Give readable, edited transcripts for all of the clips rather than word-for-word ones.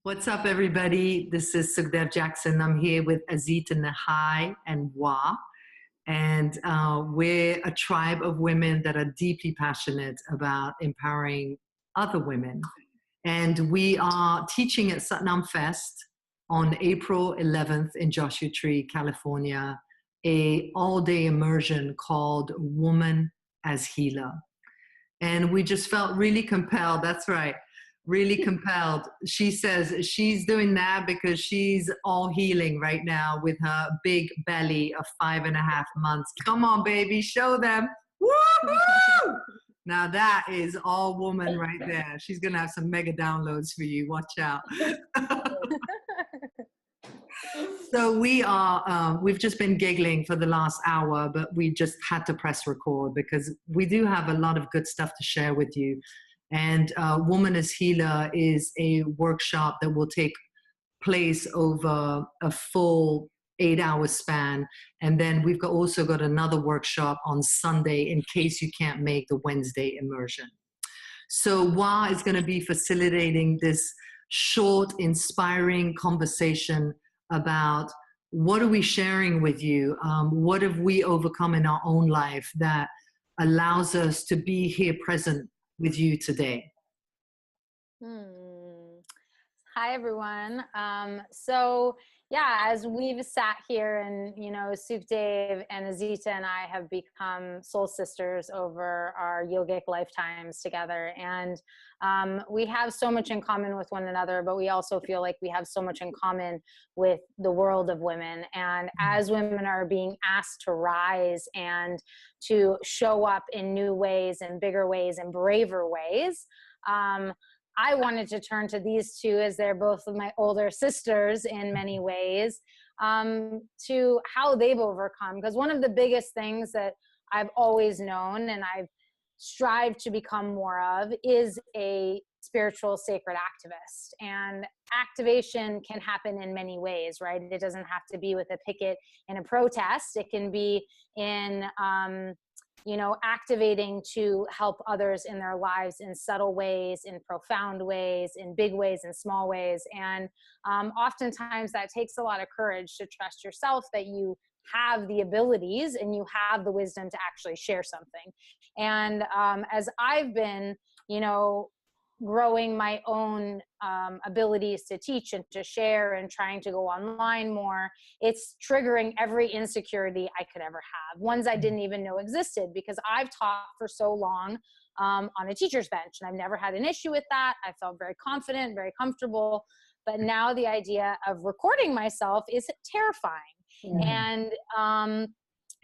What's up, everybody? This is Sukh Dev Jackson. I'm here with Azita and Wa, and we're a tribe of women that are deeply passionate about empowering other women. And we are teaching at Satnam Fest on April 11th in Joshua Tree, California, a all-day immersion called Woman as Healer. And we just felt really compelled. That's right, really compelled. She says she's doing that because she's all healing right now with her big belly of 5.5 months. Come on, baby, show them. Woo-hoo! Now that is all woman right there. She's gonna have some mega downloads for you. Watch out. So we've just been giggling for the last hour, but we just had to press record because we do have a lot of good stuff to share with you. And Woman as Healer is a workshop that will take place over a full 8-hour span. And then we've also got another workshop on Sunday in case you can't make the Wednesday immersion. So Wa is going to be facilitating this short, inspiring conversation about what are we sharing with you? What have we overcome in our own life that allows us to be here present with you today? Hi, everyone. So yeah, as we've sat here and, Sukh Dev and Azita and I have become soul sisters over our yogic lifetimes together. And we have so much in common with one another, but we also feel like we have so much in common with the world of women. And as women are being asked to rise and to show up in new ways and bigger ways and braver ways, I wanted to turn to these two, as they're both of my older sisters in many ways, to how they've overcome. Because one of the biggest things that I've always known and I've strived to become more of is a spiritual sacred activist. And activation can happen in many ways, right? It doesn't have to be with a picket and a protest. It can be in activating to help others in their lives in subtle ways, in profound ways, in big ways, in small ways. And oftentimes that takes a lot of courage to trust yourself that you have the abilities and you have the wisdom to actually share something. And as I've been, growing my own abilities to teach and to share and trying to go online more, it's triggering every insecurity I could ever have, ones I didn't even know existed, because I've taught for so long on a teacher's bench and I've never had an issue with that. I felt very confident, very comfortable, but now the idea of recording myself is terrifying.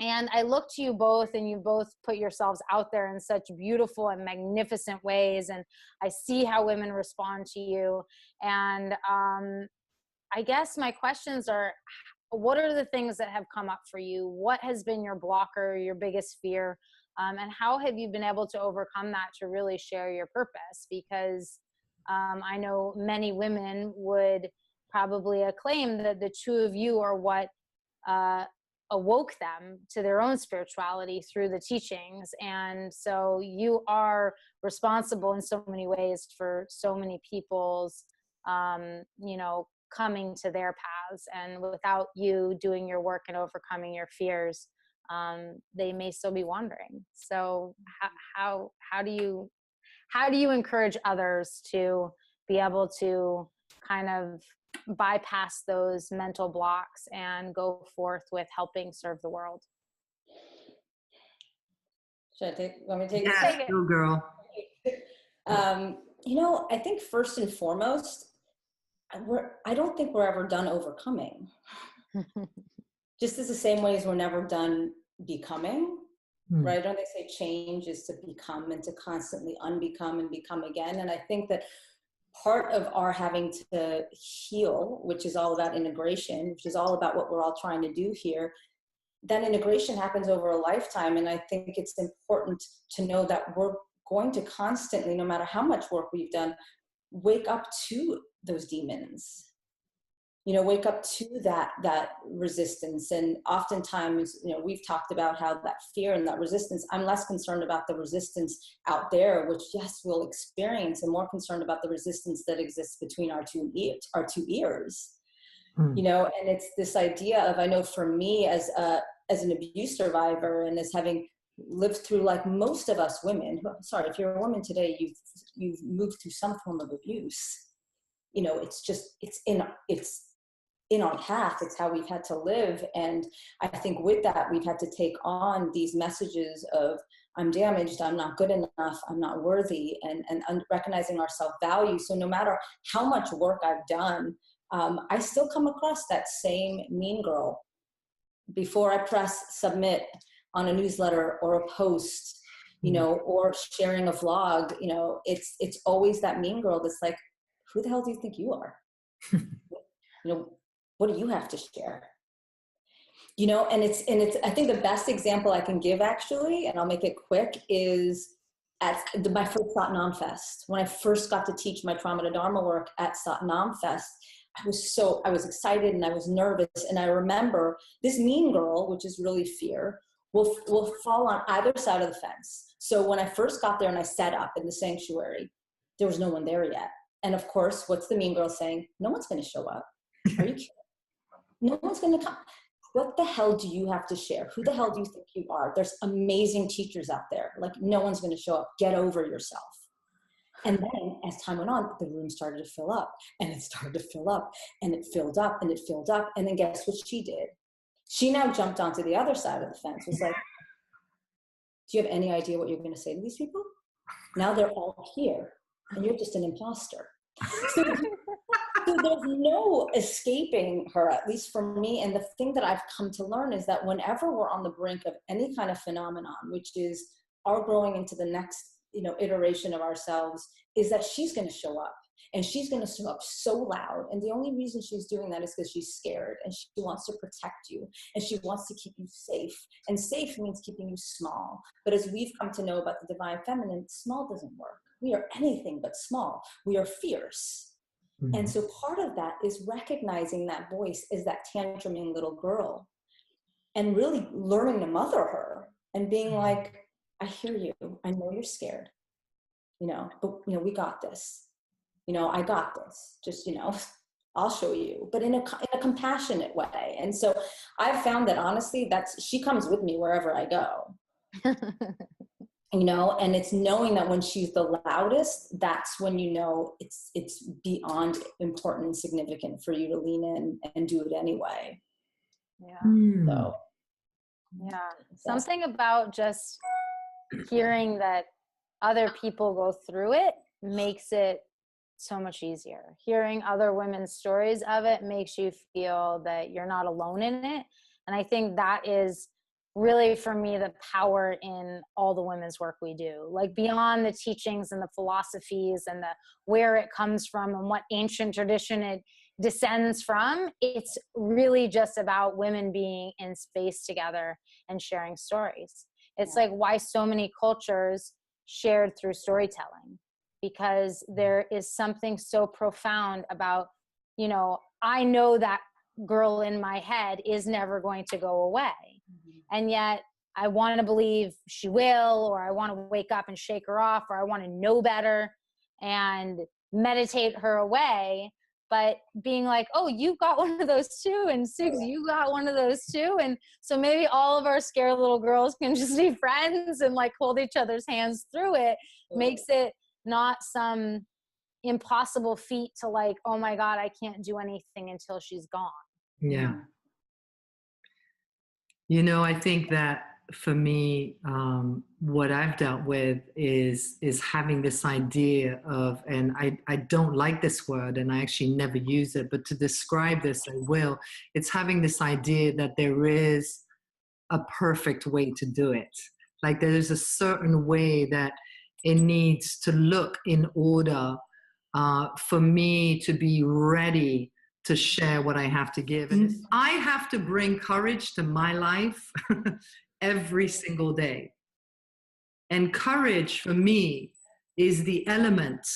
And I look to you both, and you both put yourselves out there in such beautiful and magnificent ways. And I see how women respond to you. And I guess my questions are, what are the things that have come up for you? What has been your blocker, your biggest fear? And how have you been able to overcome that to really share your purpose? Because I know many women would probably acclaim that the two of you are what awoke them to their own spirituality through the teachings. And so you are responsible in so many ways for so many people's, coming to their paths. And without you doing your work and overcoming your fears, they may still be wandering. So how do you encourage others to be able to kind of bypass those mental blocks and go forth with helping serve the world? Want me to take this? Yeah, go girl. I think first and foremost, I don't think we're ever done overcoming. Just as the same way as we're never done becoming, right? Don't they say change is to become and to constantly unbecome and become again? And I think that part of our having to heal, which is all about integration, which is all about what we're all trying to do here, then integration happens over a lifetime. And I think it's important to know that we're going to constantly, no matter how much work we've done, wake up to those demons. wake up to that resistance. And oftentimes, we've talked about how that fear and that resistance, I'm less concerned about the resistance out there, which yes, we'll experience, and more concerned about the resistance that exists between our two ears. And it's this idea of, I know for me as an abuse survivor, and as having lived through, like most of us women, sorry, if you're a woman today, you've moved through some form of abuse. It's in our path. It's how we've had to live. And I think with that, we've had to take on these messages of, I'm damaged, I'm not good enough, I'm not worthy, and recognizing our self-value. So no matter how much work I've done, I still come across that same mean girl. Before I press submit on a newsletter or a post, or sharing a vlog, it's always that mean girl that's like, who the hell do you think you are? What do you have to share? And it's, I think the best example I can give, actually, and I'll make it quick, is at my first Satnam Fest. When I first got to teach my trauma to Dharma work at Satnam Fest, I was excited and I was nervous. And I remember this mean girl, which is really fear, will fall on either side of the fence. So when I first got there and I sat up in the sanctuary, there was no one there yet. And of course, what's the mean girl saying? No one's going to show up. Are you kidding? No one's going to come. What the hell do you have to share? Who the hell do you think you are? There's amazing teachers out there. Like, no one's going to show up. Get over yourself. And then as time went on, the room started to fill up, and it started to fill up, and it filled up, and it filled up. And then guess what she did? She now jumped onto the other side of the fence. It was like, do you have any idea what you're going to say to these people? Now they're all here, and you're just an imposter. So there's no escaping her, at least for me. And the thing that I've come to learn is that whenever we're on the brink of any kind of phenomenon, which is our growing into the next, iteration of ourselves, is that she's going to show up, and she's going to show up so loud. And the only reason she's doing that is because she's scared, and she wants to protect you, and she wants to keep you safe. And safe means keeping you small. But as we've come to know about the divine feminine, small doesn't work. We are anything but small. We are fierce. Mm-hmm. And so part of that is recognizing that voice as that tantruming little girl, and really learning to mother her and being like, I hear you. I know you're scared, but we got this. I got this. Just, I'll show you, but in a compassionate way. And so I've found that, honestly, she comes with me wherever I go. And it's knowing that when she's the loudest, that's when it's beyond important and significant for you to lean in and do it anyway. Yeah. So yeah, something about just hearing that other people go through it makes it so much easier. Hearing other women's stories of it makes you feel that you're not alone in it. And I think that is really, for me, the power in all the women's work we do. Like, beyond the teachings and the philosophies and where it comes from and what ancient tradition it descends from, it's really just about women being in space together and sharing stories. It's like why so many cultures shared through storytelling, because there is something so profound about, I know that girl in my head is never going to go away. Mm-hmm. And yet I want to believe she will, or I want to wake up and shake her off, or I want to know better and meditate her away. But being like, oh, you got one of those too, and Sukh, you got one of those too. And so maybe all of our scared little girls can just be friends and like hold each other's hands through it. Makes it not some impossible feat to like, oh my God, I can't do anything until she's gone. Yeah. I think that for me, what I've dealt with is having this idea of, and I don't like this word and I actually never use it, but to describe this, I will. It's having this idea that there is a perfect way to do it. Like, there's a certain way that it needs to look in order for me to be ready to share what I have to give. And I have to bring courage to my life every single day. And courage for me is the element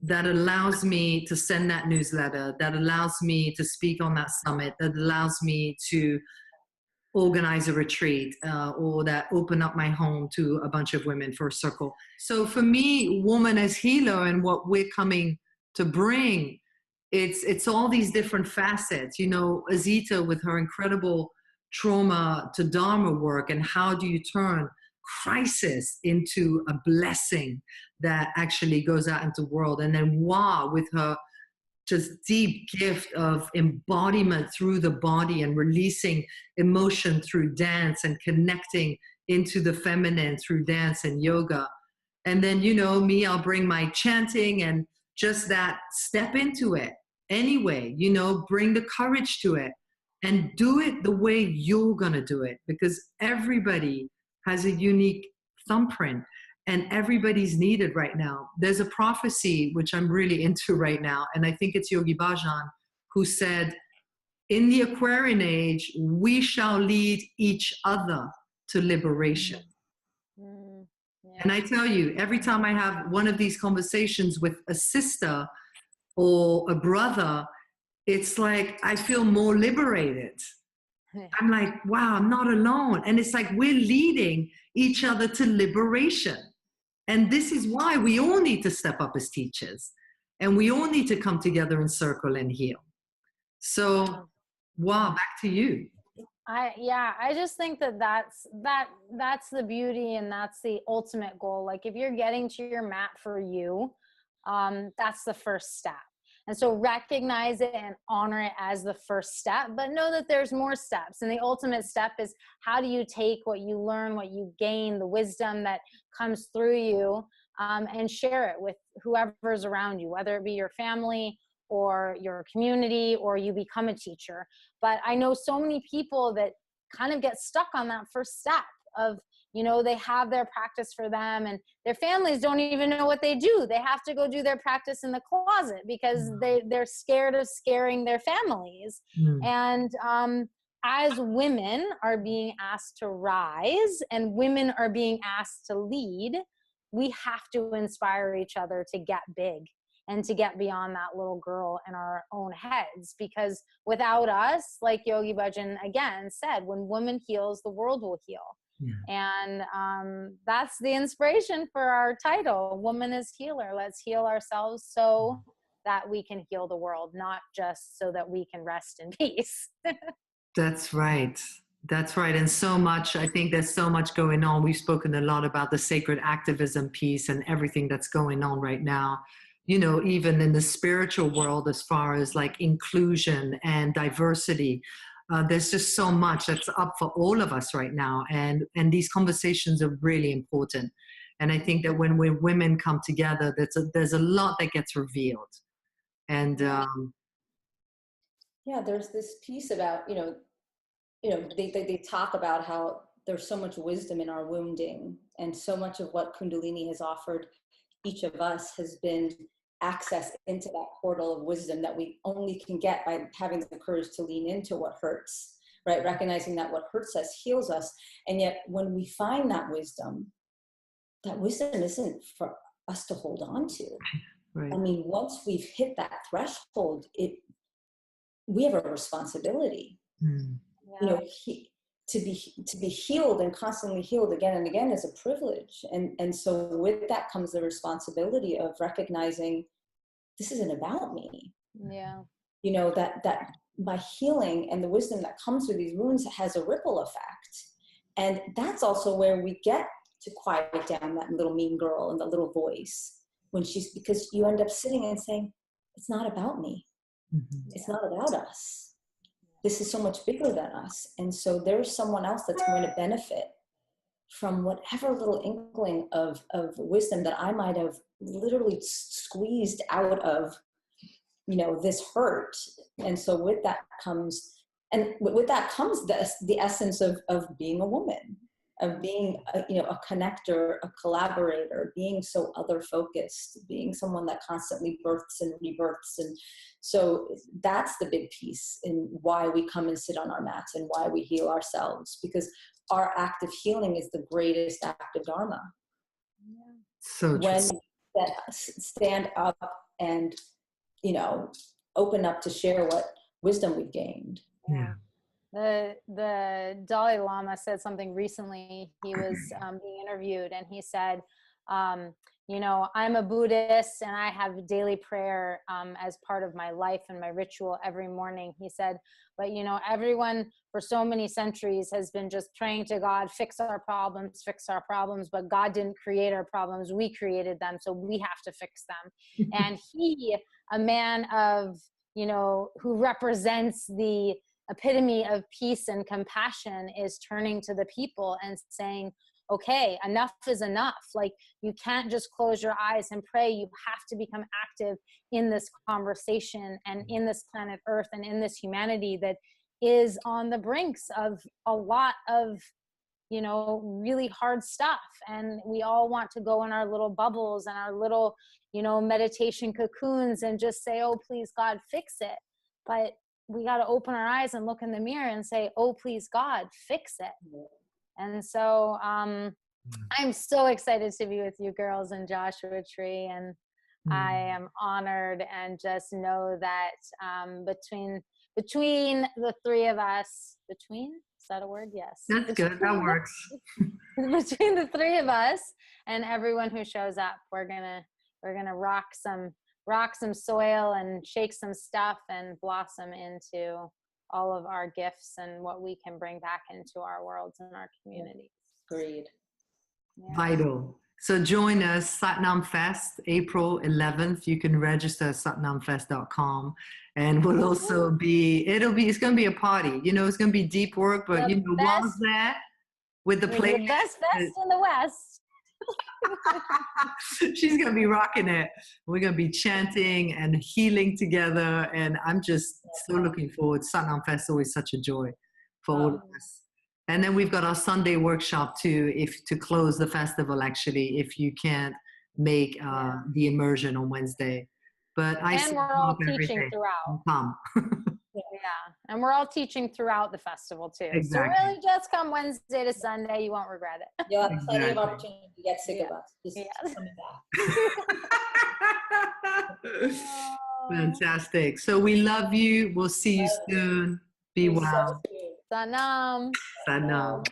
that allows me to send that newsletter, that allows me to speak on that summit, that allows me to organize a retreat, or that open up my home to a bunch of women for a circle. So for me, woman as healer and what we're coming to bring, it's all these different facets. You know, Azita with her incredible trauma to Dharma work, and how do you turn crisis into a blessing that actually goes out into the world. And then Wa with her just deep gift of embodiment through the body and releasing emotion through dance and connecting into the feminine through dance and yoga. And then, you know, me, I'll bring my chanting and just that step into it anyway, you know, bring the courage to it and do it the way you're going to do it, because everybody has a unique thumbprint. And everybody's needed right now. There's a prophecy which I'm really into right now, and I think it's Yogi Bhajan who said, in the Aquarian age, we shall lead each other to liberation. Yeah. And I tell you, every time I have one of these conversations with a sister or a brother, it's like I feel more liberated. I'm like, wow, I'm not alone. And it's like we're leading each other to liberation. And this is why we all need to step up as teachers, and we all need to come together in circle and heal. So, wow, back to you. I just think that's the beauty, and that's the ultimate goal. Like if you're getting to your mat for you, that's the first step. And so recognize it and honor it as the first step, but know that there's more steps. And the ultimate step is, how do you take what you learn, what you gain, the wisdom that comes through you, and share it with whoever's around you, whether it be your family or your community, or you become a teacher. But I know so many people that kind of get stuck on that first step of, you know, they have their practice for them and their families don't even know what they do. They have to go do their practice in the closet because they're scared of scaring their families. And as women are being asked to rise and women are being asked to lead, we have to inspire each other to get big and to get beyond that little girl in our own heads. Because without us, like Yogi Bhajan again said, when woman heals, the world will heal. And that's the inspiration for our title, Woman is Healer. Let's heal ourselves so that we can heal the world, not just so that we can rest in peace. That's right. That's right. And so much, I think there's so much going on. We've spoken a lot about the sacred activism piece and everything that's going on right now, you know, even in the spiritual world, as far as like inclusion and diversity. There's just so much that's up for all of us right now. And these conversations are really important. And I think that when women come together, there's a lot that gets revealed. And yeah, there's this piece about, they talk about how there's so much wisdom in our wounding, and so much of what Kundalini has offered each of us has been access into that portal of wisdom that we only can get by having the courage to lean into what hurts, right? Recognizing that what hurts us heals us. And yet when we find that wisdom isn't for us to hold on to. Right. I mean, once we've hit that threshold, we have a responsibility. Yeah. To be healed and constantly healed again and again is a privilege. And so with that comes the responsibility of recognizing this isn't about me. Yeah. That my healing and the wisdom that comes through these wounds has a ripple effect. And that's also where we get to quiet down that little mean girl and the little voice because you end up sitting and saying, it's not about me. It's not about us. This is so much bigger than us. And so there's someone else that's going to benefit from whatever little inkling of wisdom that I might have literally squeezed out of, this hurt. And so with that comes the essence of being a woman, of being a connector, a collaborator, being so other focused, being someone that constantly births and rebirths. And so that's the big piece in why we come and sit on our mats and why we heal ourselves, because our act of healing is the greatest act of dharma. So when we stand up and, you know, open up to share what wisdom we've gained. Yeah. The Dalai Lama said something recently. He was being interviewed, and he said, you know, I'm a Buddhist and I have daily prayer as part of my life and my ritual every morning. He said, but you know, everyone for so many centuries has been just praying to God, fix our problems, but God didn't create our problems. We created them, so we have to fix them. And he, a man of, you know, who represents the epitome of peace and compassion, is turning to the people and saying, okay, enough is enough. Like, you can't just close your eyes and pray. You have to become active in this conversation and in this planet Earth and in this humanity that is on the brinks of a lot of, you know, really hard stuff. And we all want to go in our little bubbles and our little, you know, meditation cocoons and just say, oh, please, God, fix it. But we got to open our eyes and look in the mirror and say, oh, please, God, fix it. And so I'm so excited to be with you girls in Joshua Tree, and I am honored, and just know that between the three of us, is that a word? Yes. That's good. That works. Between the three of us and everyone who shows up, we're gonna rock some soil and shake some stuff and blossom into all of our gifts and what we can bring back into our worlds and our communities. Agreed. Yeah. Vital. So join us, Satnam Fest, April 11th. You can register at satnamfest.com. And we'll also it's going to be a party. You know, it's going to be deep work, but you know, Wa's there with the playlist. The best fest in the West. She's going to be rocking it. We're going to be chanting and healing together. And I'm just so looking forward. Satnam Fest is always such a joy for all of us. And then we've got our Sunday workshop too, to close the festival, actually, if you can't make the immersion on Wednesday. But we're all teaching throughout. Come. Yeah, and we're all teaching throughout the festival too. Exactly. So really, just come Wednesday to Sunday. You won't regret it. You'll have plenty of opportunity to get sick of us. Just come back. Fantastic. So we love you. We'll see you soon. Be well. Sanam. Sanam.